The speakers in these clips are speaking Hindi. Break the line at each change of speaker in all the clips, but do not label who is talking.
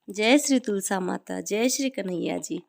जय श्री तुलसा माता, जय श्री कन्हैया जी।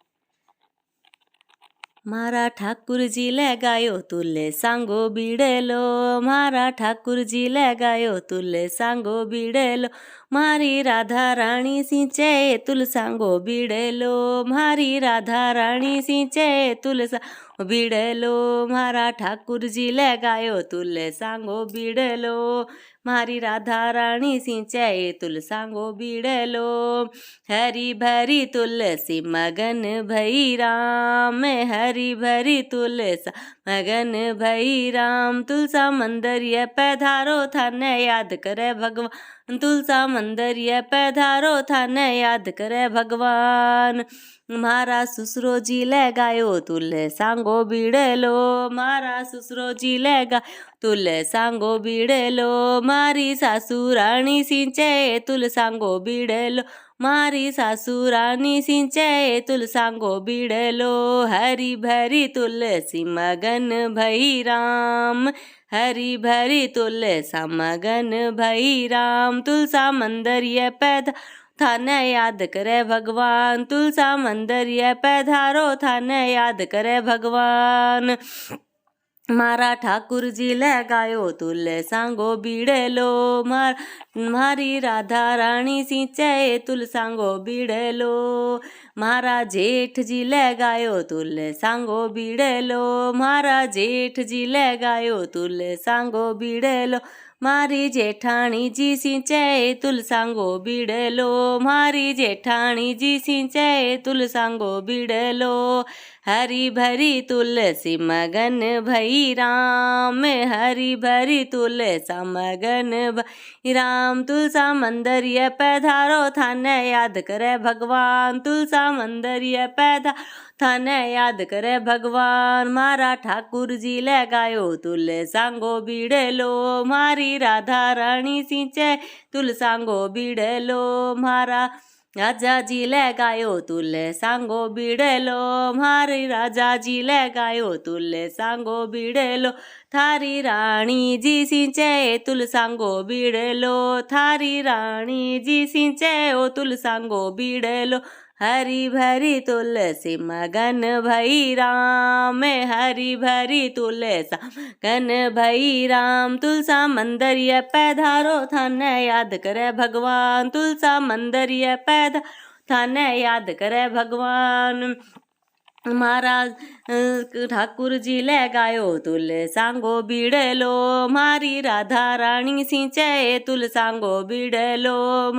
मारा ठाकुर जी ले गायो तुले सांगो बीड़ेलो, मारा ठाकुर जी ले गायो तुले सांगो बीड़ेलो, मारी राधा रानी सिंचे तुल सांगो बीड़ेलो, मारी राधा रानी सिंचे तुल सांगो बीड़ेलो, मारा ठाकुर जी ले गायो तुले सांगो बीड़ेलो, मारी राधा रानी सिंचे तुल सांगो बीड़ेलो, हरी भरी तुलसी मगन भई राम, हरी भरी तुलसा मगन भई राम, तुलसा मंदिर ये पैधारो थाने याद करे भगवान, तुलसा मंदिर ये पैधारो थाने याद करे भगवान, मारा ससुरो जी ले गायो तुले सांगो बीड़ेलो, मारा ससुरो जी ले गा तुले सांगो बीड़ेलो, मारी सासू रानी सिंचे तुल सांगो बीड़ेलो, मारी सासू रानी सिंचे तुल सांगो बीड़ेलो, हरी भरी तुलसी मगन भई राम, हरी भरी तुलसा मगन भई राम, तुलसा मंदिर ये पैदा थाने याद करे भगवान, तुलसा मंदिर ये पैधारो थाने याद करे भगवान, मारा ठाकुर जी ले गायो तुले सांगो बीड़ेलो, मारी राधा रानी सिंचे तुल सांगो बीड़ेलो, मारा जेठ जी ले गायो तुले सांगो बीड़ेलो, मारा जेठ जी ले गायो तुले सांगो बीड़ेलो, मारी जेठाणी जी सिंचे तुल सांगो बीड़ेलो, मारी जेठाणी जी सिंचे तुल सांगो बीड़ेलो, हरी भरी तुलसी मगन भई राम, हरी भरी तुलसा मगन भई राम, तुलसा मंदिर ये पैधारो थाने याद करे भगवान, तुलसा मंदिर ये पैधा थाने याद करे भगवान, मारा ठाकुर जी ले गायो तुले सांगो बीड़ेलो, मारी राधा रानी सिंचे तुल सांगो बीड़ेलो, मारा राजा जी ले गायो तुले सांगो बीड़ेलो, मारी राजा जी ले गायो तुले सांगो बीड़ेलो, थारी रानी जी सिंचे तुल सांगो बीड़ेलो, थारी रानी जी सिंचे ओ तुल सांगो बीड़ेलो, हरी भरी तुलसी मगन भई राम, हरी भरी तुलसा मगन भई राम, तुलसा मंदिर ये पैधारो थाने याद करे भगवान, तुलसा मंदिर ये पैधा थाने याद करे भगवान, महाराज ठाकुर जी ले गायो तुले सांगो बीड़ेलो, मारी राधा रानी सिंचे तुल सांगो बीड़ेलो,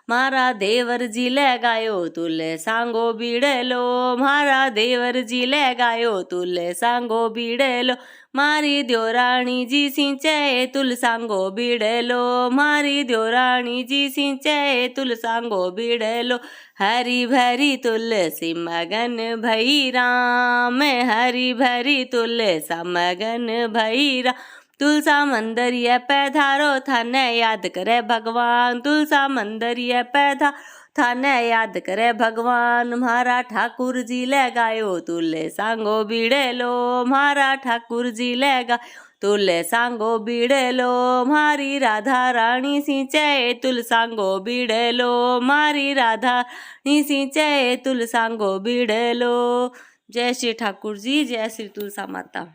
मारा देवर जी ले गायो तुले सांगो बीड़ेलो, मारा देवर जी ले गायो तुले सांगो बीड़ेलो, मारी द्योराणी जी सिंचे तुल सांगो बीड़ेलो, मारी द्योराणी जी सिंचे तुल सांगो बीड़ेलो, हरी भरी तुलसी मगन भई राम, हरी भरी तुलसा मगन भई राम, तुलसा मंदिर ये पैधारो थाने याद करे भगवान, तुलसा मंदिर ये पैधा थाने याद करे भगवान, मारा ठाकुर जी ले गायो तुले सांगो बीड़ेलो, मारा ठाकुर जी ले गा तुले सांगो बीड़ेलो, मारी राधा रानी सिंचे तुल सांगो बीड़ेलो, मारी राधा रानी सिंचे तुल सांगो बीड़ेलो। जय श्री ठाकुर जी, जय श्री तुलसा माता।